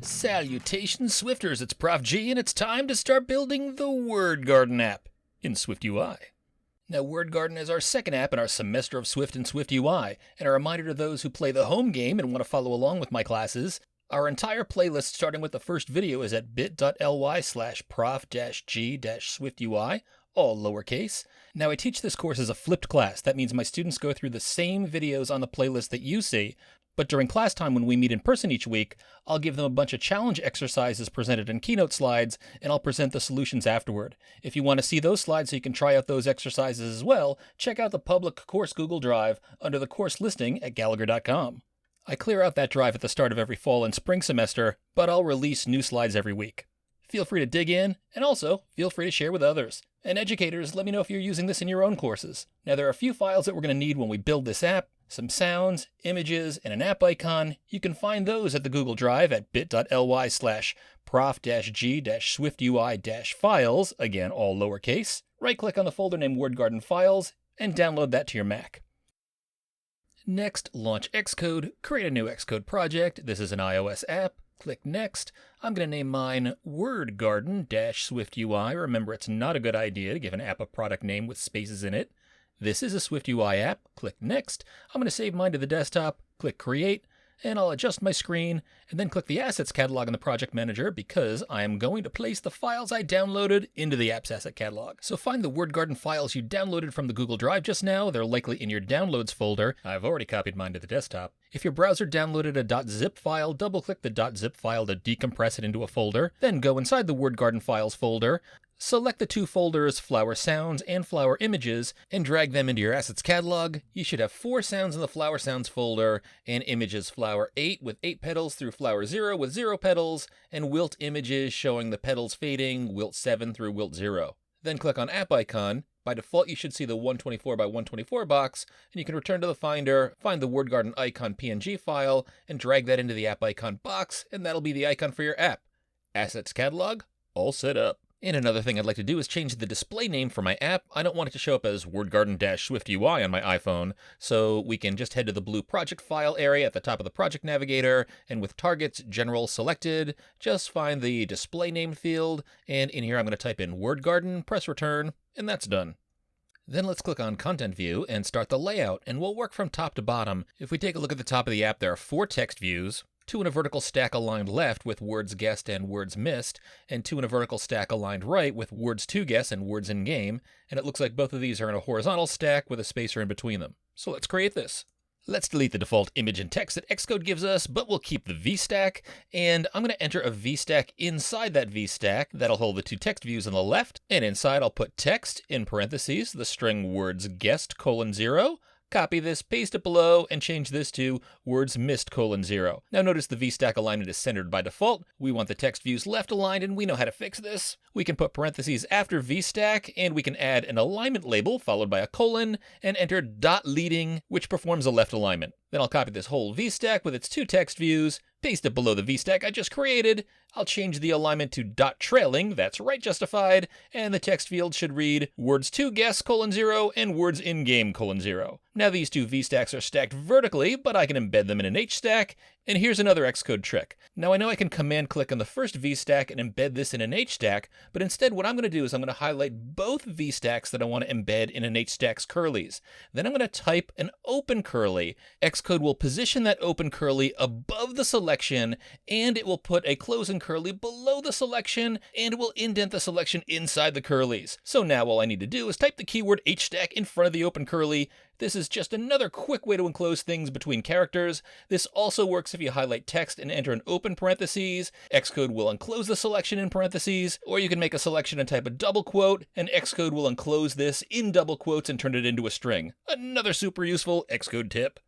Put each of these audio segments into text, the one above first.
Salutations, Swifters, it's Prof G, and it's time to start building the Word Garden app in SwiftUI. Now, Word Garden is our second app in our semester of Swift and SwiftUI, and a reminder to those who play the home game and want to follow along with my classes, our entire playlist starting with the first video is at bit.ly/prof-g-SwiftUI, all lowercase. Now, I teach this course as a flipped class. That means my students go through the same videos on the playlist that you see, but during class time when we meet in person each week, I'll give them a bunch of challenge exercises presented in Keynote slides, and I'll present the solutions afterward. If you want to see those slides so you can try out those exercises as well, check out the public course Google Drive under the course listing at Gallagher.com. I clear out that drive at the start of every fall and spring semester, but I'll release new slides every week. Feel free to dig in, and also feel free to share with others. And educators, let me know if you're using this in your own courses. Now, there are a few files that we're going to need when we build this app, some sounds, images, and an app icon. You can find those at the Google Drive at bit.ly/prof-g-SwiftUI-files, again, all lowercase. Right-click on the folder named Word Garden Files, and download that to your Mac. Next, launch Xcode, create a new Xcode project. This is an iOS app. Click Next. I'm going to name mine Word Garden-SwiftUI. Remember, it's not a good idea to give an app a product name with spaces in it. This is a SwiftUI app. Click Next. I'm going to save mine to the desktop. Click Create, and I'll adjust my screen, and then click the Assets catalog in the Project Manager because I am going to place the files I downloaded into the Apps Asset Catalog. So find the Word Garden files you downloaded from the Google Drive just now. They're likely in your Downloads folder. I've already copied mine to the desktop. If your browser downloaded a .zip file, double-click the .zip file to decompress it into a folder. Then go inside the Word Garden Files folder. Select the two folders, Flower Sounds and Flower Images, and drag them into your Assets catalog. You should have 4 sounds in the Flower Sounds folder, and images Flower 8 with 8 petals through Flower 0 with 0 petals, and Wilt images showing the petals fading, Wilt 7 through Wilt 0. Then click on App Icon. By default, you should see the 124 by 124 box, and you can return to the Finder, find the Word Garden icon PNG file, and drag that into the App Icon box, and that'll be the icon for your app. Assets catalog, all set up. And another thing I'd like to do is change the display name for my app. I don't want it to show up as Word Garden-SwiftUI on my iPhone, so we can just head to the blue project file area at the top of the project navigator, and with targets general selected, just find the display name field, and in here I'm going to type in Word Garden, press return, and that's done. Then let's click on Content View and start the layout, and we'll work from top to bottom. If we take a look at the top of the app, there are 4 text views, 2 in a vertical stack aligned left with words guessed and words missed, and 2 in a vertical stack aligned right with words to guess and words in game, and it looks like both of these are in a horizontal stack with a spacer in between them. So let's create this. Let's delete the default image and text that Xcode gives us, but we'll keep the VStack, and I'm going to enter a VStack inside that VStack. That'll hold the 2 text views on the left, and inside I'll put text, in parentheses, the string words guessed, :0. Copy this, paste it below, and change this to words missed, :0. Now notice the VStack alignment is centered by default. We want the text views left aligned, and we know how to fix this. We can put parentheses after VStack, and we can add an alignment label followed by a colon, and enter .leading, which performs a left alignment. Then I'll copy this whole VStack with its 2 text views, paste it below the VStack I just created. I'll change the alignment to .trailing, that's right justified, and the text field should read words to guess, :0, and words in game, :0. Now these 2 VStacks are stacked vertically, but I can embed them in an H-stack, and here's another Xcode trick. Now I know I can command click on the first VStack and embed this in an H-stack, but instead what I'm going to do is I'm going to highlight both VStacks that I want to embed in an H-stack's curlies. Then I'm going to type an open curly. Xcode will position that open curly above the selection, and it will put a closing curly below the selection, and it will indent the selection inside the curlies. So now all I need to do is type the keyword H-stack in front of the open curly. This is just another quick way to enclose things between characters. This also works if you highlight text and enter an open parentheses. Xcode will enclose the selection in parentheses, or you can make a selection and type a double quote, and Xcode will enclose this in double quotes and turn it into a string. Another super useful Xcode tip.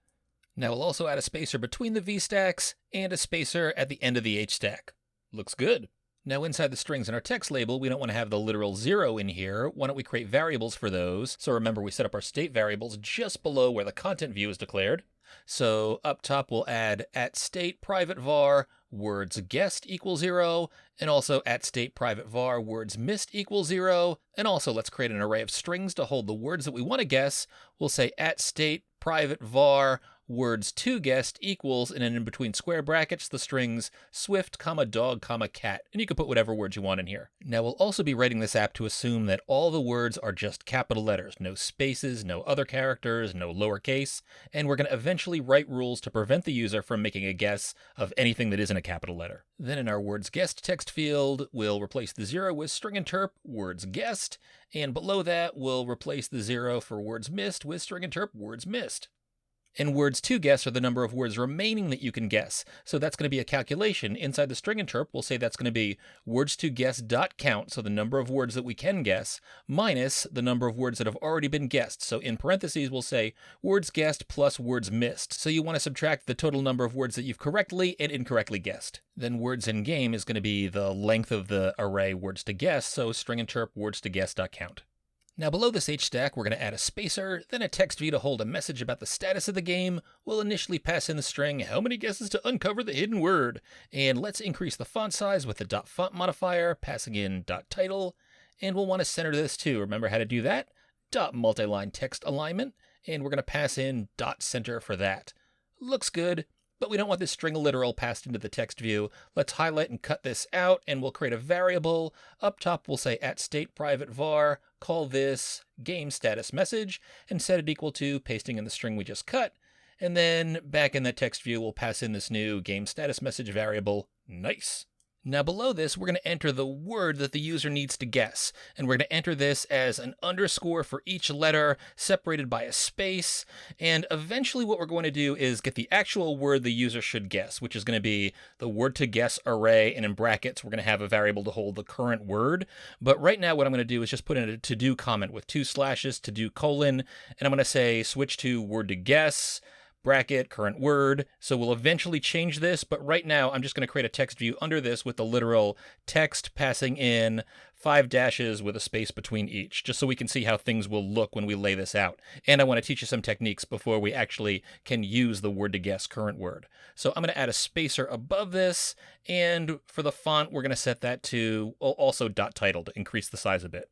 Now we'll also add a spacer between the VStacks and a spacer at the end of the H-stack. Looks good. Now inside the strings in our text label, we don't want to have the literal 0 in here. Why don't we create variables for those? So remember, we set up our state variables just below where the content view is declared. So up top, we'll add @state private var words guessed = 0, and also @state private var words missed = 0. And also let's create an array of strings to hold the words that we want to guess. We'll say @state private var words to guest equals, and then in between square brackets, the strings Swift, dog, cat, and you can put whatever words you want in here. Now we'll also be writing this app to assume that all the words are just capital letters, no spaces, no other characters, no lowercase, and we're going to eventually write rules to prevent the user from making a guess of anything that isn't a capital letter. Then in our words guessed text field, we'll replace the 0 with string interp words guessed, and below that we'll replace the 0 for words missed with string interp words missed. And words to guess are the number of words remaining that you can guess. So that's going to be a calculation. Inside the string interp, we'll say that's going to be words to guess dot count, so the number of words that we can guess, minus the number of words that have already been guessed. So in parentheses, we'll say words guessed plus words missed. So you want to subtract the total number of words that you've correctly and incorrectly guessed. Then words in game is going to be the length of the array words to guess, so string interp words to guess dot count. Now below this H-stack, we're going to add a spacer, then a text view to hold a message about the status of the game. We'll initially pass in the string, how many guesses to uncover the hidden word? And let's increase the font size with the .font modifier, passing in .title. And we'll want to center this too. Remember how to do that? .multiline text alignment, and we're going to pass in .center for that. Looks good, but we don't want this string literal passed into the text view. Let's highlight and cut this out, and we'll create a variable. Up top, we'll say @state private var, call this game status message, and set it equal to pasting in the string we just cut. And then back in that text view, we'll pass in this new game status message variable. Nice. Now below this, we're going to enter the word that the user needs to guess, and we're going to enter this as an underscore for each letter, separated by a space, and eventually what we're going to do is get the actual word the user should guess, which is going to be the word to guess array, and in brackets, we're going to have a variable to hold the current word. But right now, what I'm going to do is just put in a to-do comment with 2 slashes, to-do colon, and I'm going to say switch to word to guess, bracket, current word. So we'll eventually change this, but right now I'm just going to create a text view under this with the literal text passing in 5 dashes with a space between each, just so we can see how things will look when we lay this out. And I want to teach you some techniques before we actually can use the word to guess current word. So I'm going to add a spacer above this, and for the font, we're going to set that to also .title to increase the size a bit.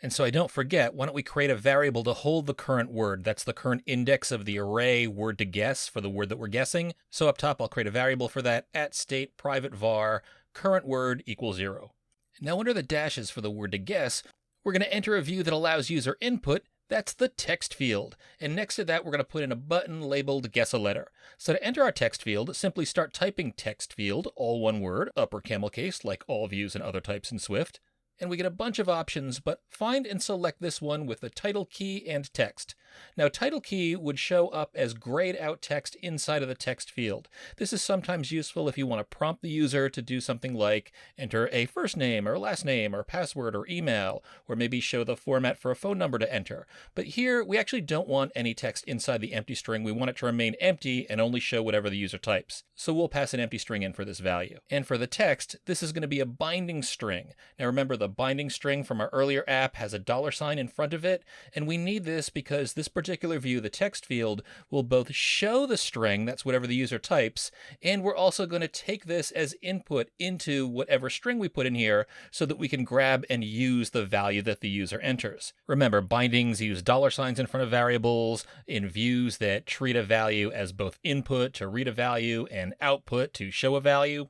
And so I don't forget, why don't we create a variable to hold the current word? That's the current index of the array word to guess for the word that we're guessing. So up top, I'll create a variable for that, @state private var current word equals 0. Now under the dashes for the word to guess, we're going to enter a view that allows user input. That's the text field. And next to that, we're going to put in a button labeled guess a letter. So to enter our text field, simply start typing text field, all one word, upper camel case, like all views and other types in Swift. And we get a bunch of options, but find and select this one with the title key and text. Now, title key would show up as grayed out text inside of the text field. This is sometimes useful if you want to prompt the user to do something like enter a first name or last name or password or email, or maybe show the format for a phone number to enter. But here, we actually don't want any text inside the empty string. We want it to remain empty and only show whatever the user types. So we'll pass an empty string in for this value. And for the text, this is going to be a binding string. Now remember, the binding string from our earlier app has a $sign in front of it, and we need this because this particular view, the text field, will both show the string, that's whatever the user types, and we're also going to take this as input into whatever string we put in here so that we can grab and use the value that the user enters. Remember, bindings use $signs in front of variables in views that treat a value as both input to read a value and output to show a value.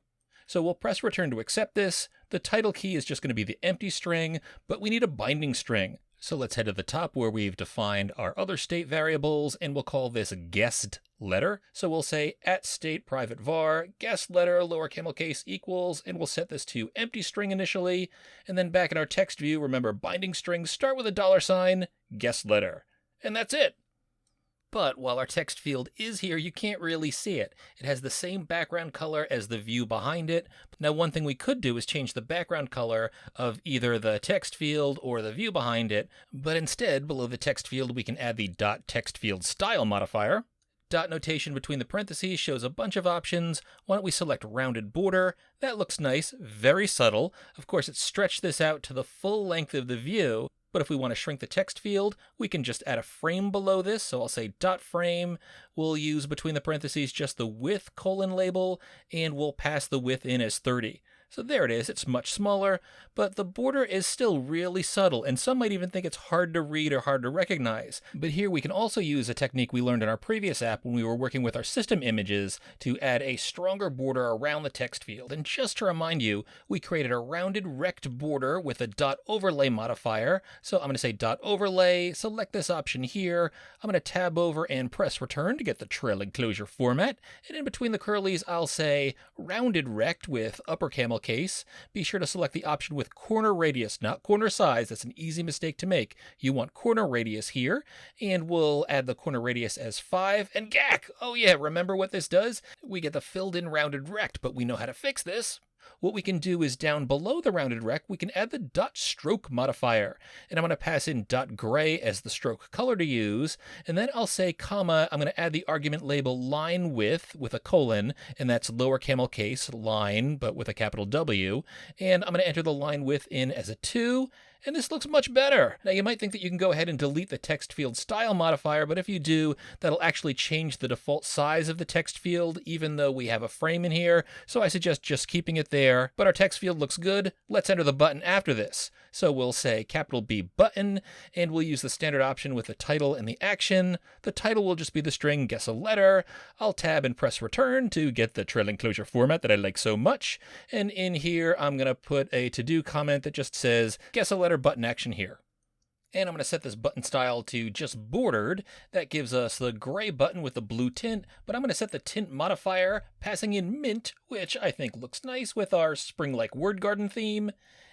So we'll press return to accept this. The title key is just going to be the empty string, but we need a binding string. So let's head to the top where we've defined our other state variables, and we'll call this guessed letter. So we'll say @state private var guessed letter lower camel case equals, and we'll set this to empty string initially. And then back in our text view, remember binding strings start with a $sign, guessed letter. And that's it. But while our text field is here, you can't really see it. It has the same background color as the view behind it. Now, one thing we could do is change the background color of either the text field or the view behind it, but instead, below the text field, we can add the .textField style modifier. Dot notation between the parentheses shows a bunch of options. Why don't we select rounded border? That looks nice, very subtle. Of course, it's stretched this out to the full length of the view. But if we want to shrink the text field, we can just add a frame below this. So I'll say .frame. We'll use between the parentheses just the width : label, and we'll pass the width in as 30. So there it is, it's much smaller, but the border is still really subtle, and some might even think it's hard to read or hard to recognize. But here we can also use a technique we learned in our previous app when we were working with our system images to add a stronger border around the text field. And just to remind you, we created a rounded rect border with a dot overlay modifier. So I'm going to say dot overlay, select this option here. I'm going to tab over and press return to get the trailing closure format. And in between the curlies, I'll say rounded rect with upper camel case. Be sure to select the option with corner radius, not corner size. That's an easy mistake to make. You want corner radius here, and we'll add the corner radius as 5, and gack! Oh yeah, remember what this does? We get the filled in rounded rect, but we know how to fix this. What we can do is down below the rounded rect, we can add the dot stroke modifier. And I'm going to pass in dot gray as the stroke color to use. And then I'll say comma, I'm going to add the argument label line width with a colon, and that's lower camel case line, but with a capital W. And I'm going to enter the line width in as a 2. And this looks much better. Now you might think that you can go ahead and delete the text field style modifier, but if you do, that'll actually change the default size of the text field, even though we have a frame in here. So I suggest just keeping it there. But our text field looks good. Let's enter the button after this. So we'll say capital B button, and we'll use the standard option with the title and the action. The title will just be the string guess a letter. I'll tab and press return to get the trailing closure format that I like so much. And in here, I'm going to put a to-do comment that just says guess a letter button action here. And I'm going to set this button style to just bordered. That gives us the gray button with the blue tint, but I'm going to set the tint modifier, passing in mint, which I think looks nice with our spring-like word garden theme.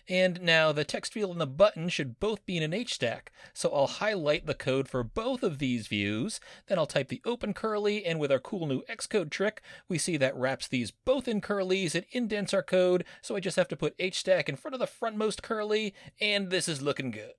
And now the text field and the button should both be in an H stack. So I'll highlight the code for both of these views. Then I'll type the open curly, and with our cool new Xcode trick, we see that wraps these both in curlies. It indents our code, so I just have to put H stack in front of the frontmost curly, and this is looking good.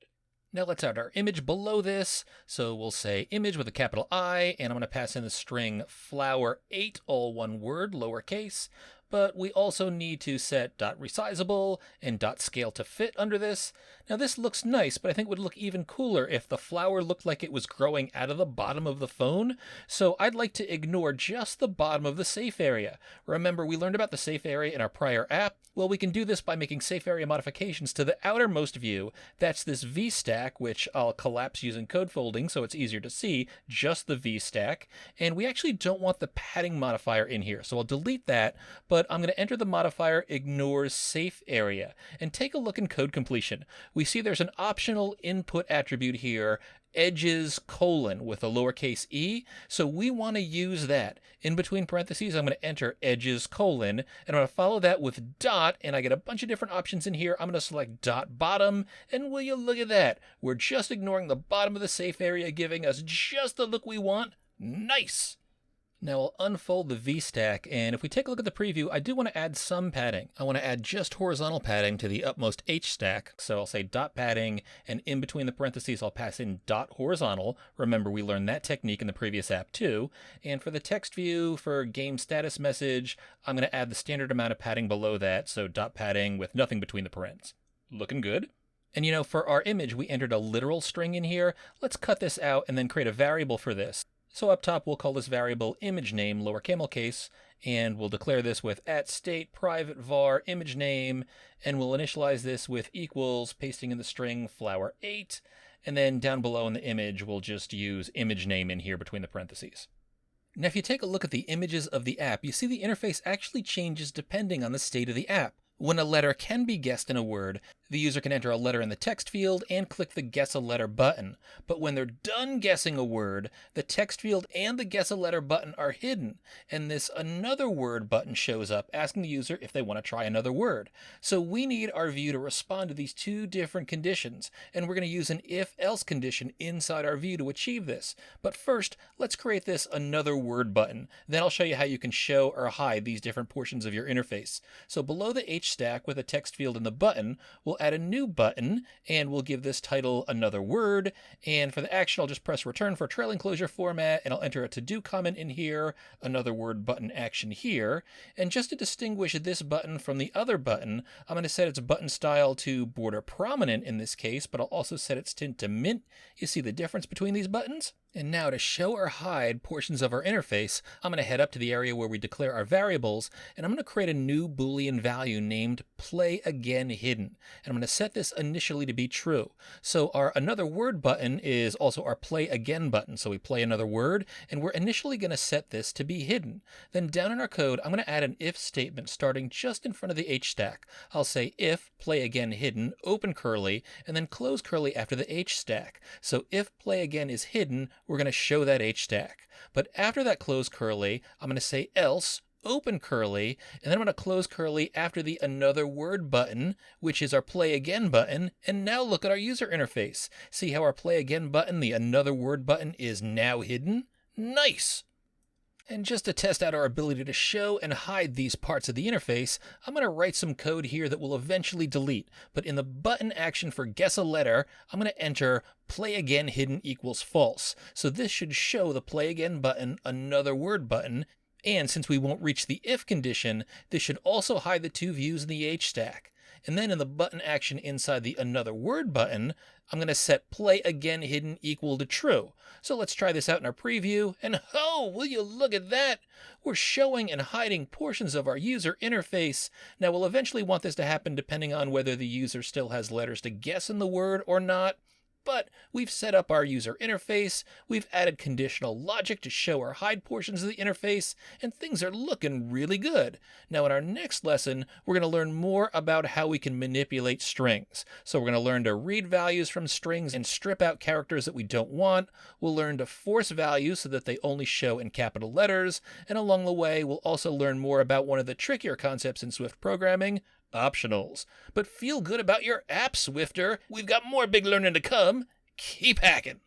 Now let's add our image below this. So we'll say image with a capital I, and I'm going to pass in the string flower8, all one word, lowercase. But we also need to set .resizable and .scale to fit under this. Now this looks nice, but I think it would look even cooler if the flower looked like it was growing out of the bottom of the phone. So I'd like to ignore just the bottom of the safe area. Remember, we learned about the safe area in our prior app. Well, we can do this by making safe area modifications to the outermost view. That's this V stack, which I'll collapse using code folding so it's easier to see, just the V stack. And we actually don't want the padding modifier in here, so I'll delete that, but I'm going to enter the modifier ignores safe area. And take a look in code completion. We see there's an optional input attribute here, edges colon with a lowercase e. So we want to use that. In between parentheses, I'm going to enter edges colon, and I'm going to follow that with dot, and I get a bunch of different options in here. I'm going to select dot bottom, and will you look at that? We're just ignoring the bottom of the safe area, giving us just the look we want. Nice! Now I'll unfold the V-stack, and if we take a look at the preview, I do want to add some padding. I want to add just horizontal padding to the upmost H-stack, so I'll say dot padding, and in between the parentheses I'll pass in dot horizontal. Remember, we learned that technique in the previous app too. And for the text view, for game status message, I'm going to add the standard amount of padding below that, so dot padding with nothing between the parens. Looking good? And you know, for our image, we entered a literal string in here. Let's cut this out and then create a variable for this. So up top, we'll call this variable image name, lower camel case, and we'll declare this with @state private var image name, and we'll initialize this with equals, pasting in the string flower8, and then down below in the image, we'll just use image name in here between the parentheses. Now, if you take a look at the images of the app, you see the interface actually changes depending on the state of the app. When a letter can be guessed in a word, the user can enter a letter in the text field and click the Guess a Letter button. But when they're done guessing a word, the text field and the Guess a Letter button are hidden, and this Another Word button shows up, asking the user if they want to try another word. So we need our view to respond to these two different conditions, and we're going to use an if-else condition inside our view to achieve this. But first, let's create this Another Word button. Then I'll show you how you can show or hide these different portions of your interface. So below the H stack with a text field and the button, we'll add a new button, and we'll give this title Another Word, and for the action I'll just press return for trailing closure format, and I'll enter a to-do comment in here, Another Word button action here, and just to distinguish this button from the other button, I'm going to set its button style to border prominent in this case, but I'll also set its tint to mint. You see the difference between these buttons? And now to show or hide portions of our interface, I'm going to head up to the area where we declare our variables, and I'm going to create a new Boolean value named playAgainHidden. And I'm going to set this initially to be true. So our another word button is also our play again button. So we play another word, and we're initially going to set this to be hidden. Then down in our code, I'm going to add an if statement starting just in front of the H stack. I'll say if playAgainHidden, open curly, and then close curly after the H stack. So if playAgain is hidden, we're going to show that H stack. But after that close curly, I'm going to say else, open curly, and then I'm going to close curly after the another word button, which is our play again button. And now look at our user interface. See how our play again button, the another word button, is now hidden? Nice! And just to test out our ability to show and hide these parts of the interface, I'm going to write some code here that we'll eventually delete. But in the button action for guess a letter, I'm going to enter playAgainHidden equals false. So this should show the play again button, another word button. And since we won't reach the if condition, this should also hide the two views in the H stack. And then in the button action inside the another word button, I'm going to set playAgainHidden equal to true. So let's try this out in our preview, and oh, will you look at that? We're showing and hiding portions of our user interface. Now we'll eventually want this to happen depending on whether the user still has letters to guess in the word or not. But we've set up our user interface, we've added conditional logic to show or hide portions of the interface, and things are looking really good. Now in our next lesson, we're going to learn more about how we can manipulate strings. So we're going to learn to read values from strings and strip out characters that we don't want. We'll learn to force values so that they only show in capital letters. And along the way, we'll also learn more about one of the trickier concepts in Swift programming, optionals. But feel good about your app, Swifter. We've got more big learning to come. Keep hacking.